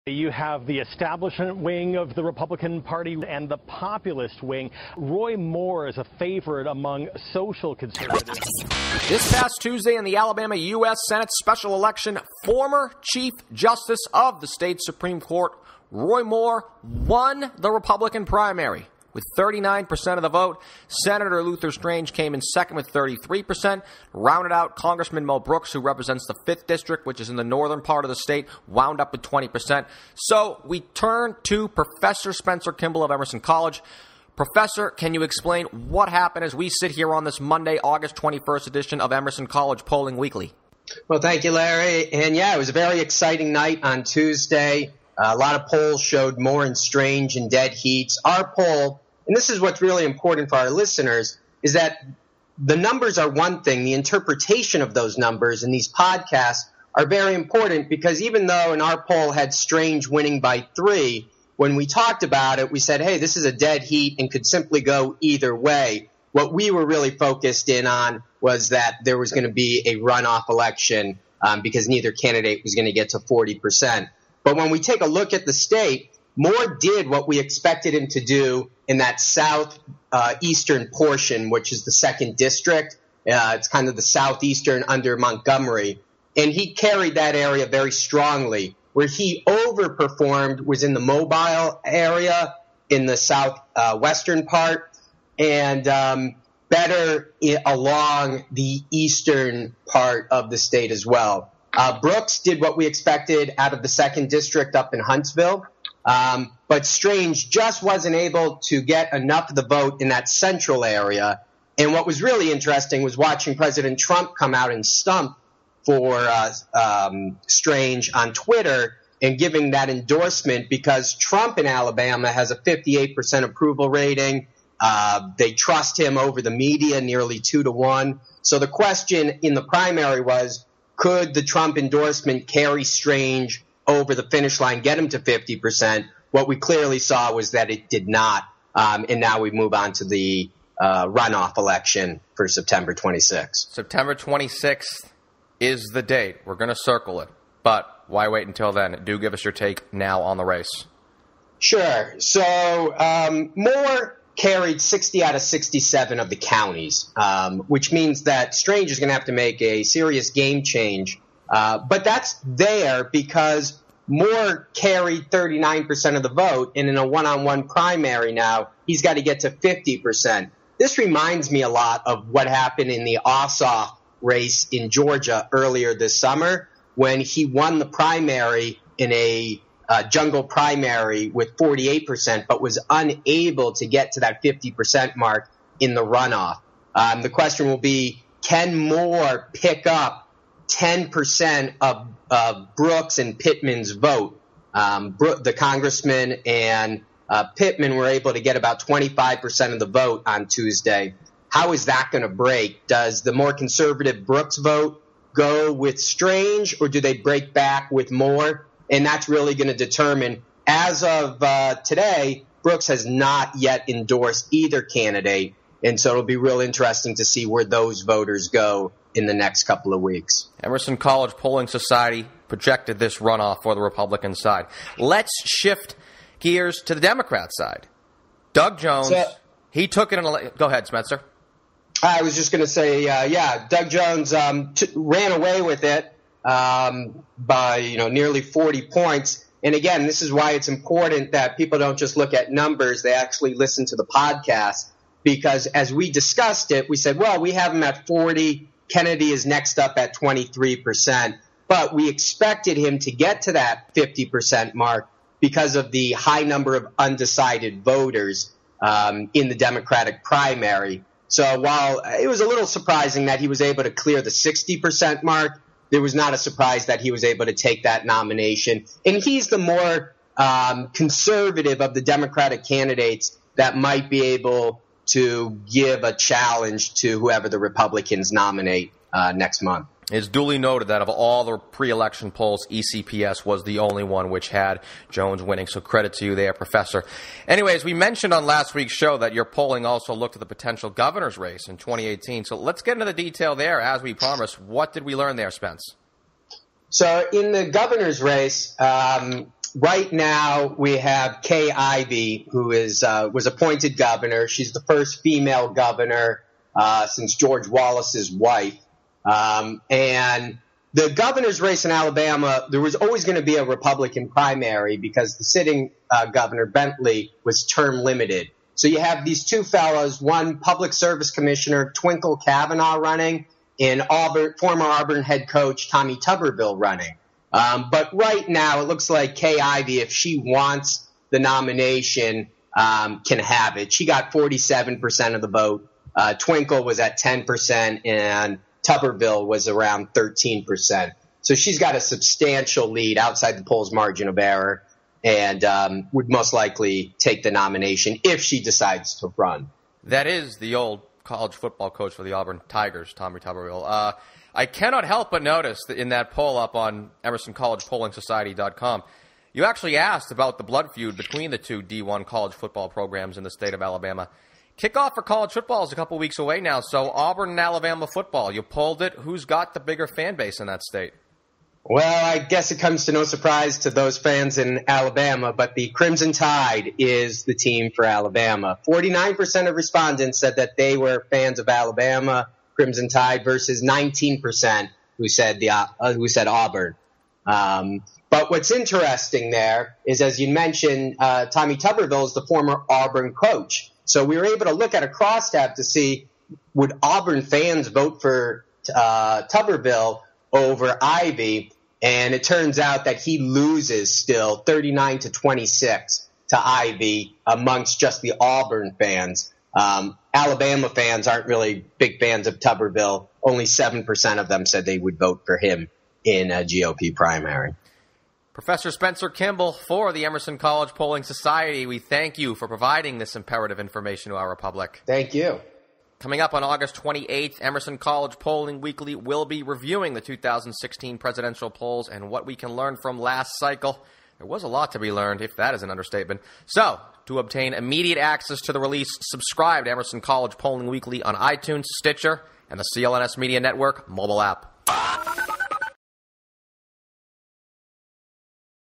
You have the establishment wing of the Republican Party and the populist wing. Roy Moore is a favorite among social conservatives. This past Tuesday in the Alabama U.S. Senate special election, former Chief Justice of the state Supreme Court, Roy Moore, won the Republican primary with 39% of the vote. Senator Luther Strange came in second with 33%. Rounded out, Congressman Mo Brooks, who represents the 5th District, which is in the northern part of the state, wound up with 20%. So we turn to Professor Spencer Kimball of Emerson College. Professor, can you explain what happened as we sit here on this Monday, August 21st edition of Emerson College Polling Weekly? Well, thank you, Larry. And yeah, it was a very exciting night on Tuesday. A lot of polls showed Moore and Strange in dead heats. Our poll, and this is what's really important for our listeners, is that the numbers are one thing. The interpretation of those numbers in these podcasts are very important, because even though in our poll had Strange winning by 3, when we talked about it, we said, hey, this is a dead heat and could simply go either way. What we were really focused in on was that there was going to be a runoff election because neither candidate was going to get to 40%. But when we take a look at the state, Moore did what we expected him to do in that southeastern portion, which is the 2nd District. It's kind of the southeastern under Montgomery. And he carried that area very strongly. Where he overperformed was in the Mobile area, in the southwestern part, and better along the eastern part of the state as well. Brooks did what we expected out of the 2nd District up in Huntsville. But Strange just wasn't able to get enough of the vote in that central area. And what was really interesting was watching President Trump come out and stump for Strange on Twitter and giving that endorsement, because Trump in Alabama has a 58% approval rating. They trust him over the media, nearly 2-1. So the question in the primary was, could the Trump endorsement carry Strange over the finish line, get him to 50%? What we clearly saw was that it did not. And now we move on to the runoff election for September 26th. September 26th is the date. We're going to circle it. But why wait until then? Do give us your take now on the race. Sure. So Moore carried 60 out of 67 of the counties, which means that Strange is going to have to make a serious game change. But that's there because Moore carried 39% of the vote, and in a one-on-one primary now, he's got to get to 50%. This reminds me a lot of what happened in the Ossoff race in Georgia earlier this summer, when he won the primary in a jungle primary with 48%, but was unable to get to that 50% mark in the runoff. The question will be, can Moore pick up 10% of Brooks and Pittman's vote? The congressman and Pittman were able to get about 25% of the vote on Tuesday. How is that going to break? Does the more conservative Brooks vote go with Strange, or do they break back with Moore? And that's really going to determine. As of today, Brooks has not yet endorsed either candidate, and so it'll be real interesting to see where those voters go in the next couple of weeks. Emerson College Polling Society projected this runoff for the Republican side. Let's shift gears to the Democrat side. Doug Jones, he took it in a... Go ahead, Spencer. I was just going to say, Doug Jones ran away with it by nearly 40 points. And again, this is why it's important that people don't just look at numbers, they actually listen to the podcast, because as we discussed it, we said, well, we have him at 40, Kennedy is next up at 23%, but we expected him to get to that 50% mark because of the high number of undecided voters in the Democratic primary. So while it was a little surprising that he was able to clear the 60% mark, there was not a surprise that he was able to take that nomination. And he's the more conservative of the Democratic candidates that might be able to give a challenge to whoever the Republicans nominate next month. It's duly noted that of all the pre-election polls, ECPS was the only one which had Jones winning, so credit to you there, Professor. Anyways, we mentioned on last week's show that your polling also looked at the potential governor's race in 2018, so let's get into the detail there, as we promised. What did we learn there, Spence? So in the governor's race, Right now, we have KYRIE, who was appointed governor. She's the first female governor since George Wallace's wife. And the governor's race in Alabama, there was always going to be a Republican primary because the sitting governor, Bentley, was term limited. So you have these two fellows, one public service commissioner, Twinkle Kavanaugh, running, and former Auburn head coach Tommy Tuberville running. But right now, it looks like KYRIE, if she wants the nomination, can have it. She got 47% of the vote. Twinkle was at 10%, and Tuberville was around 13%. So she's got a substantial lead outside the polls margin of error, and would most likely take the nomination if she decides to run. That is the old college football coach for the Auburn Tigers, Tommy Tuberville. I cannot help but notice that in that poll up on EmersonCollegePollingSociety.com, you actually asked about the blood feud between the two D1 college football programs in the state of Alabama. Kickoff for college football is a couple weeks away now, so Auburn and Alabama football, you polled it. Who's got the bigger fan base in that state? Well, I guess it comes to no surprise to those fans in Alabama, but the Crimson Tide is the team for Alabama. 49% of respondents said that they were fans of Alabama Crimson Tide versus 19% who said Auburn. But what's interesting there is, as you mentioned, Tommy Tuberville is the former Auburn coach. So we were able to look at a crosstab to see, would Auburn fans vote for Tuberville over Ivy? And it turns out that he loses still 39-26 to Ivy amongst just the Auburn fans. Alabama fans aren't really big fans of Tuberville. Only 7% of them said they would vote for him in a GOP primary. Professor Spencer Kimball for the Emerson College Polling Society, we thank you for providing this imperative information to our public. Thank you. Coming up on August 28th, Emerson College Polling Weekly will be reviewing the 2016 presidential polls and what we can learn from last cycle. There was a lot to be learned, if that is an understatement. So, to obtain immediate access to the release, subscribe to Emerson College Polling Weekly on iTunes, Stitcher, and the CLNS Media Network mobile app.